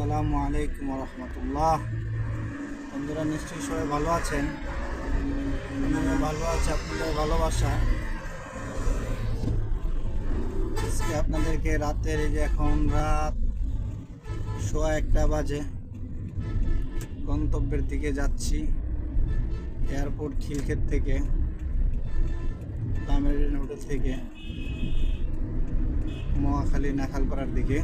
আসসালামু আলাইকুম রহমতুল্লাহ। বন্ধুরা, নিশ্চয়ই সবাই ভালো আছেন। আমিও ভালো আছি আপনাদের ভালোবাসা। আজকে আপনাদেরকে রাতের এই যে এখন রাত 1:15 বাজে, গন্তব্যের দিকে যাচ্ছি এয়ারপোর্ট খিলক্ষেত থেকে, মেরিন হোটেল থেকে মহাখালী নাখালপাড়ার দিকে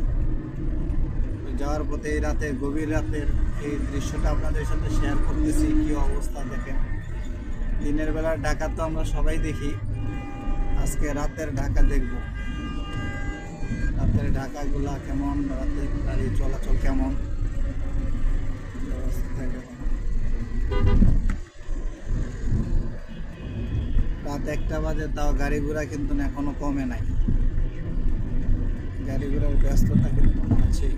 যাওয়ার পথে এই রাতে গভীর রাতের এই দৃশ্যটা আপনাদের সাথে শেয়ার করতেছি। কি অবস্থা দেখেন। দিনের বেলা ঢাকা তো আমরা সবাই দেখি, আজকে রাতের ঢাকা দেখব। রাতের ঢাকাগুলা কেমন, রাতে গাড়ি চলাচল কেমন। রাত 1টা বাজে, তাও গাড়ি ঘোড়া কিন্তু এখনো কমে নাই। গাড়ি ঘোড়ার ব্যস্ততা কিন্তু আছে।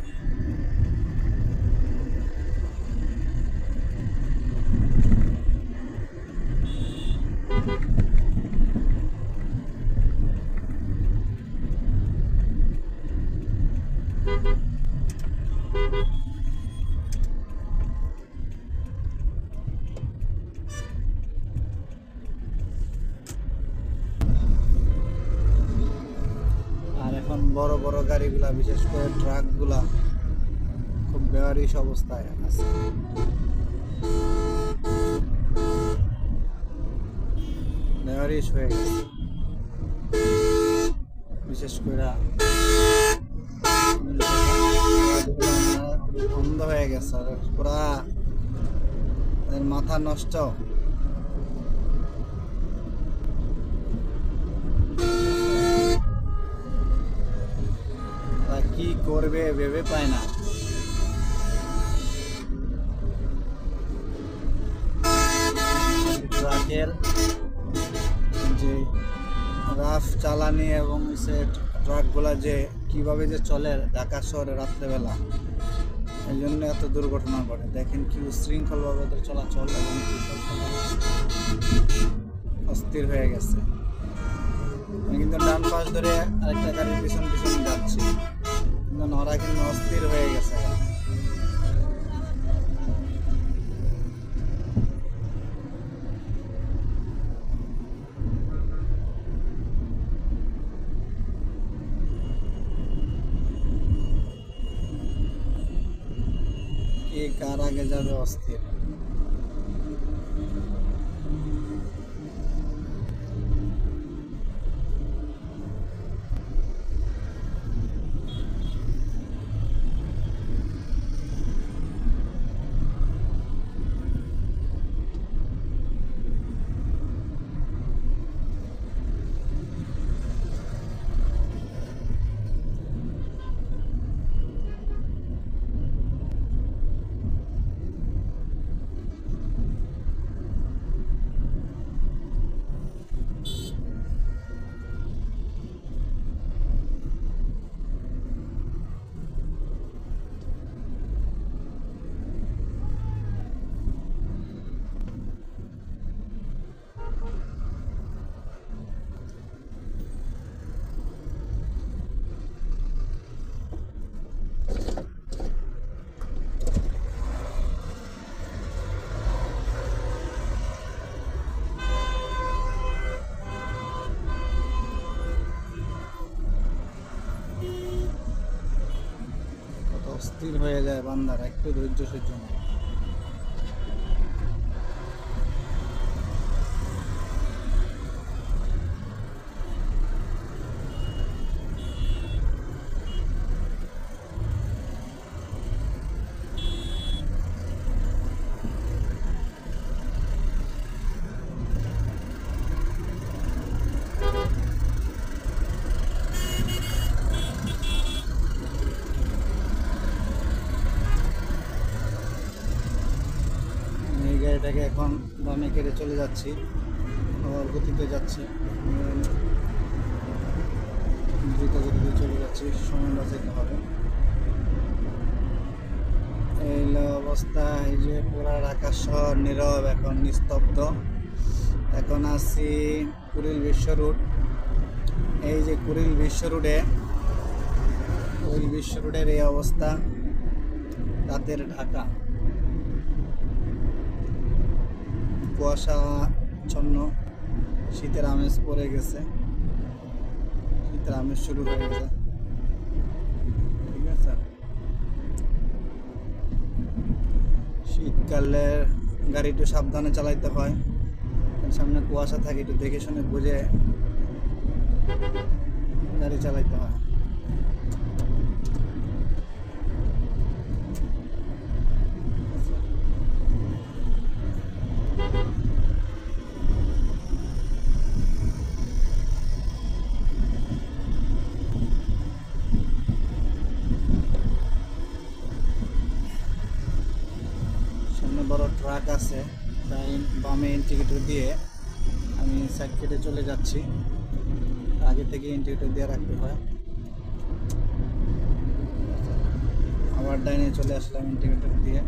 আর এখন বড় বড় গাড়িগুলা, বিশেষ করে ট্রাকগুলা খুব বেয়ারিশ অবস্থায় আছে। বেয়ারিশ হয়ে গেছে, বিশেষ করে বন্ধ হয়ে গেছে। পুরা মাথা নষ্ট। কি করবে ভেবে পায় না। ট্রাকের যে রাফ চালানি এবং সে ট্রাকগুলা যে কিভাবে যে চলে ঢাকা শহরে রাত্রেবেলা, এই জন্য এত দুর্ঘটনা ঘটে। দেখেন কি উশৃঙ্খলভাবে ওদের চলাচল, এবং অস্থির হয়ে গেছে। আমি কিন্তু ডান পাশ ধরে আরেকটা গাড়ির পিছন পিছন যাচ্ছি, কিন্তু ওরা কিন্তু অস্থির হয়ে গেছে। কে কার আগে যাবে অস্থির। অস্থির হয়ে যায় বান্দার, একটু ধৈর্য সহ্য নেই। গাড়িটাকে এখন বামে কেটে চলে যাচ্ছি, আবার গতিতে যাচ্ছি, দ্রুত গতিতে চলে যাচ্ছি, সময় বাঁচাতে হবে। এই অবস্থা, এই যে পুরা ঢাকা শহর নীরব, এখন নিস্তব্ধ। এখন আছি কুড়িল বিশ্ব রোড। এই যে কুড়িল বিশ্ব রোডে, কুড়িল বিশ্ব রোডের এই অবস্থা। রাতের ঢাকা, কুয়াশাচ্ছন্ন, শীতের আমেজ পড়ে গেছে, শীতের আমেজ শুরু হয়ে গেছে। ঠিক আছে, শীতকালে গাড়ি একটু সাবধানে চালাইতে হয়, সামনে কুয়াশা থাকে, একটু দেখে শুনে বুঝে গাড়ি চালাইতে হয়। সামনে বড় ট্রাক আছে, তাই বামে ইন্ডিকেটর দিয়ে আমি সাইড কেটে চলে যাচ্ছি। আগে থেকে ইন্ডিকেটর দিয়ে রাখতে হয়। আবার ডাইনে চলে আসলাম ইন্ডিকেটর দিয়ে।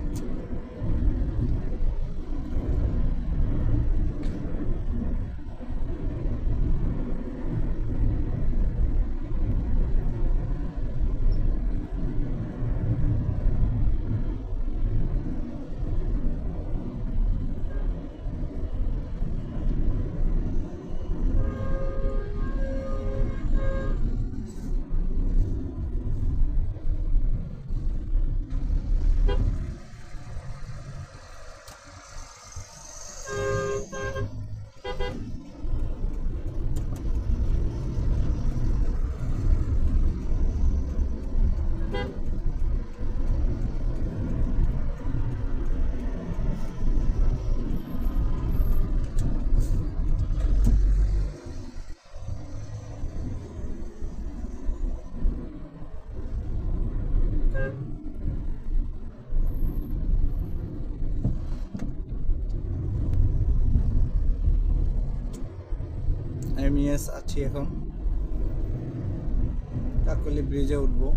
এমইএস আছি, এখন কাকলি ব্রিজে উঠবো।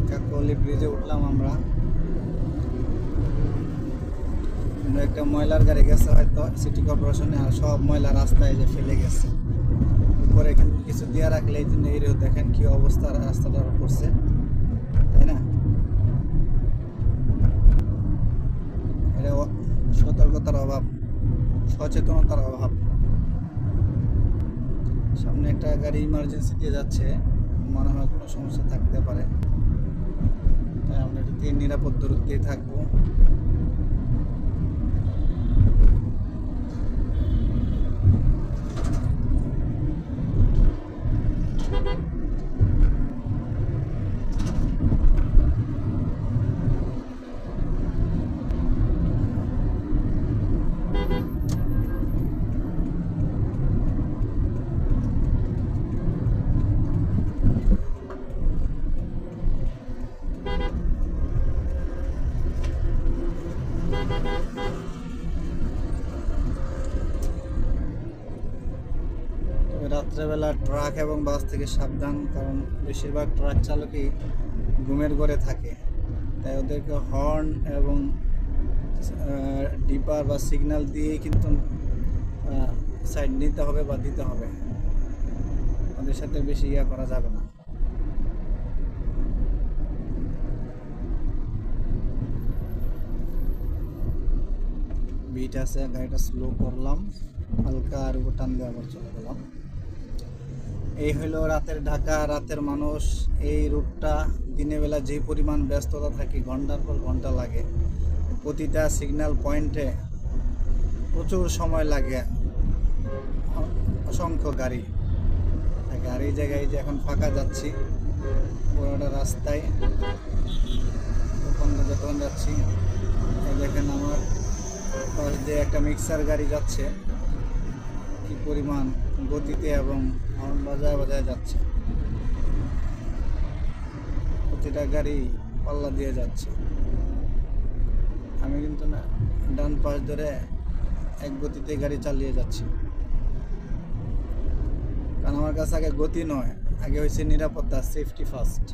কাকলি ব্রিজে উঠলাম আমরা। একটা ময়লার গাড়ি গেছে হয়তো সিটি কর্পোরেশনে, আর সব ময়লা রাস্তায় যে ফেলে গেছে। উপরে কিছু দিয়ে রাখলে এই জন্য এরিও দেখেন কি অবস্থা রাস্তাটার করছে, তাই না? এটা সতর্কতার অভাব, সচেতনতার অভাব। সামনে একটা গাড়ি ইমার্জেন্সি দিয়ে যাচ্ছে, মনে হয় কোনো সমস্যা থাকতে পারে, তাই আমরা একটু নিরাপদ দূরত্বেই থাকবো। রাত্রেবেলা ট্রাক এবং বাস থেকে সাবধান, কারণ বেশিরভাগ ট্রাক চালকই ঘুমের ঘরে থাকে, তাই ওদেরকে হর্ন এবং ডিপার বা সিগন্যাল দিয়ে কিন্তু সাইড নিতে হবে বা দিতে হবে। ওদের সাথে বেশি ইয়া করা যাবে না। বিট আছে, গাড়িটা স্লো করলাম হালকা, আর উপর টান দিয়ে আবার চলে গেলাম। এই হলো রাতের ঢাকা, রাতের মানুষ। এই রুটটা দিনের বেলা যে পরিমাণ ব্যস্ততা থাকে, ঘন্টার পর ঘন্টা লাগে, প্রতিটা সিগন্যাল পয়েন্টে প্রচুর সময় লাগে, অসংখ্য গাড়ি থাকে। আর এই জায়গায় যে এখন ফাঁকা যাচ্ছি, পুরোটা রাস্তায় যখন যাচ্ছি, এই দেখেন আমার পাশ দিয়ে একটা মিক্সার গাড়ি যাচ্ছে, কি পরিমাণ গতিতে এবং হর্ন বাজায় বাজায় যাচ্ছে। প্রতিটা গাড়ি পাল্লা দিয়ে যাচ্ছে। আমি কিন্তু না, ডান পাশ ধরে এক গতিতে গাড়ি চালিয়ে যাচ্ছি, কারণ আমার কাছে আগে গতি নয়, আগে হয়েছে নিরাপত্তা, সেফটি ফার্স্ট।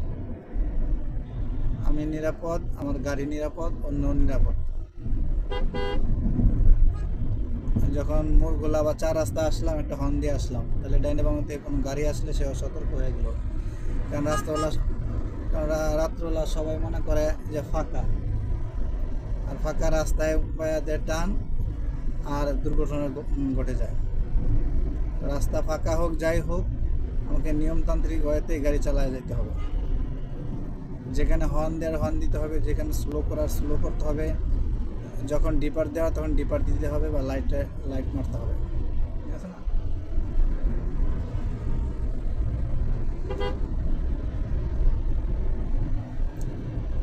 আমি নিরাপদ, আমার গাড়ি নিরাপদ, অন্য নিরাপদ। যখন মোড়গুলা বা চার রাস্তা আসলাম, একটা হর্ন দিয়ে আসলাম, তাহলে ডাইনে বামে থেকে কোনো গাড়ি আসলে সে সতর্ক হয়ে গেল। কারণ রাত্রবেলা সবাই মনে করে যে ফাঁকা, আর ফাঁকা রাস্তায় টান আর দুর্ঘটনা ঘটে যায়। রাস্তা ফাঁকা হোক যাই হোক, আমাকে নিয়মতান্ত্রিক ওয়েতে গাড়ি চালায় যেতে হবে। যেখানে হর্ন দেওয়ার হর্ন দিতে হবে, যেখানে স্লো করার স্লো করতে হবে, যখন ডিপার দেওয়া তখন ডিপার দিতে হবে, বা লাইট মারতে হবে, ঠিক আছে না?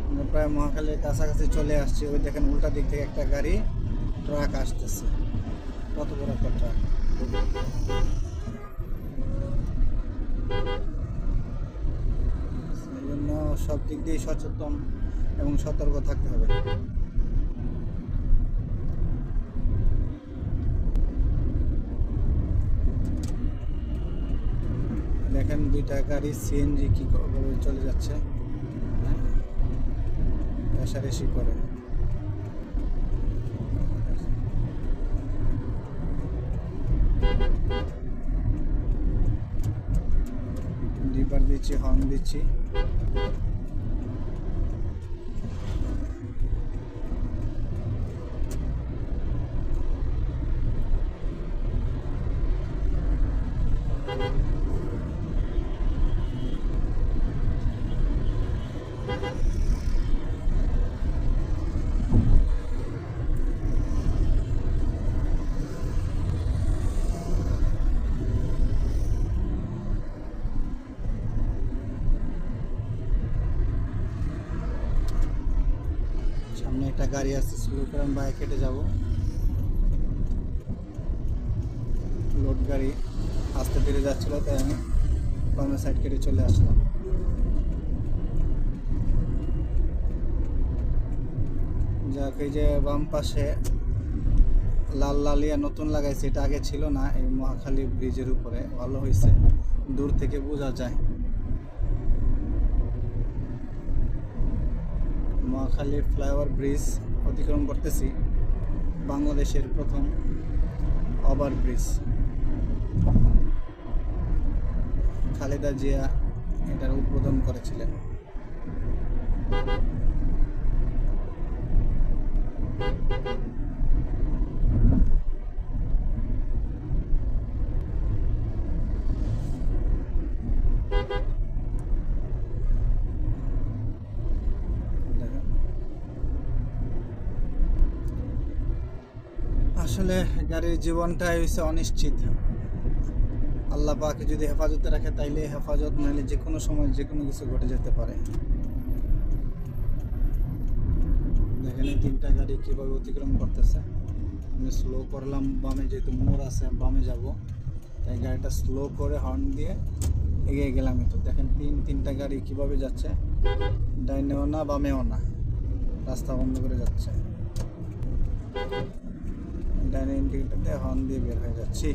আমরা প্রায় মহাখালীর কাছাকাছি চলে আসছি। ওই দেখেন উল্টা দিক থেকে একটা গাড়ি, ট্রাক আসতেছে, কত বড় একটা ট্রাক। এই জন্য সব দিক দিয়ে সচেতন এবং সতর্ক থাকতে হবে। দেখেন দুইটা গাড়ি সিএনজি কি ভাবে চলে যাচ্ছে, রেশারেশি করে। ডিপার দিচ্ছি, হর্ন দিচ্ছি। সামনে একটা গাড়ি আসছে, স্লো করে আমি বাইক হেঁটে যাবো। লোড গাড়ি আস্তে ধীরে যাচ্ছিল, তাই আমি বামের সাইড কেটে চলে আসলাম। যাক, এই যে বাম পাশে লাল লালিয়া নতুন লাগাইছে, এটা আগে ছিল না। এই মহাখালী ব্রিজের উপরে ভালো হয়েছে, দূর থেকে বোঝা যায়। মহাখালী ফ্লাইওভার ব্রিজ অতিক্রম করতেছি, বাংলাদেশের প্রথম ওভার ব্রিজ। খালেদা জিয়া এটার উদ্বোধন করেছিলেন। আসলে গাড়ির জীবনটাই হচ্ছে অনিশ্চিত। আল্লাহ পাক যদি হেফাজতে রাখে তাইলে হেফাজত, নাহলে যে কোনো সময় যে কোনো কিছু ঘটে যেতে পারে। দেখেন এই তিনটা গাড়ি কীভাবে অতিক্রম করতেছে। আমি স্লো করলাম বামে, যেহেতু মোড় আছে বামে যাব, তাই গাড়িটা স্লো করে হর্ন দিয়ে এগিয়ে গেলাম। তো দেখেন তিনটা গাড়ি কীভাবে যাচ্ছে, ডাইনেও না বামেও না, রাস্তা বন্ধ করে যাচ্ছে। ডাইনে ইন্ডিকেটর দিয়ে হর্ন দিয়ে বের হয়ে যাচ্ছি।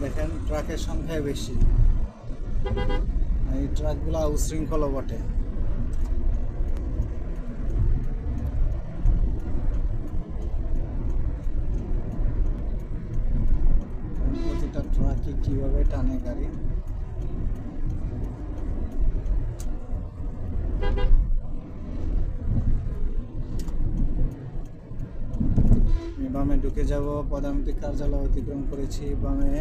দেখেন ট্রাকের সংখ্যা বেশি, এই ট্রাকগুলো উশৃঙ্খল বটে। প্রতিটা ট্রাকই কিভাবে টানে গাড়ি। বামে ঢুকে যাব, প্রধানমন্ত্রী কার্যালয় অতিক্রম করেছি। বামে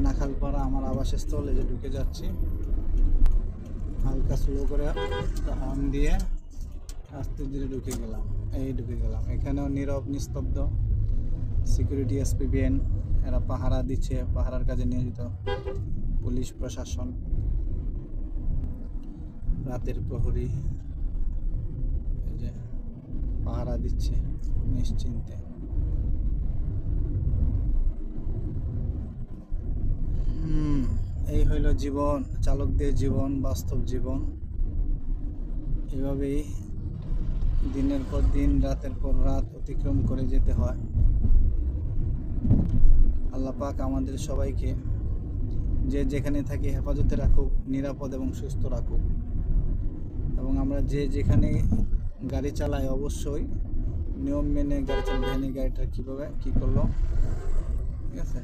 নাখালপাড়া আমার আবাসস্থলে যে ঢুকে যাচ্ছি, হালকা স্লো করে হর্ন দিয়ে আস্তে ধীরে ঢুকে গেলাম। এখানেও নীরব নিস্তব্ধ, সিকিউরিটি এসপিবিএন এরা পাহারা দিচ্ছে, পাহারার কাজে নিয়োজিত পুলিশ প্রশাসন, রাতের প্রহরী এই যে পাহারা দিচ্ছে নিশ্চিন্তে। এই হইল জীবন, চালকদের জীবন, বাস্তব জীবন। এভাবেই দিনের পর দিন, রাতের পর রাত অতিক্রম করে যেতে হয়। আল্লাহ পাক আমাদের সবাইকে যে যেখানে থাকি হেফাজতে রাখুক, নিরাপদ এবং সুস্থ রাখুক। এবং আমরা যে যেখানে গাড়ি চালাই অবশ্যই নিয়ম মেনে গাড়ি চালাতে জানি গাড়িটা কীভাবে কী করলো, ঠিক আছে?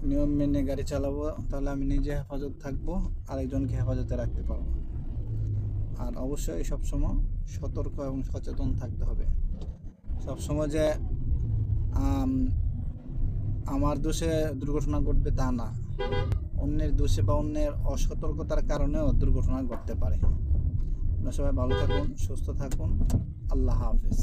নিয়ম মেনে গাড়ি চালাবো, তাহলে আমি নিজে হেফাজত থাকবো, আরেকজনকে হেফাজতে রাখতে পারবো। আর অবশ্যই সবসময় সতর্ক এবং সচেতন থাকতে হবে। সবসময় যে আমার দোষে দুর্ঘটনা ঘটবে তা না, অন্যের দোষে বা অন্যের অসতর্কতার কারণেও দুর্ঘটনা ঘটতে পারে। আপনারা সবাই ভালো থাকুন, সুস্থ থাকুন। আল্লাহ হাফেজ।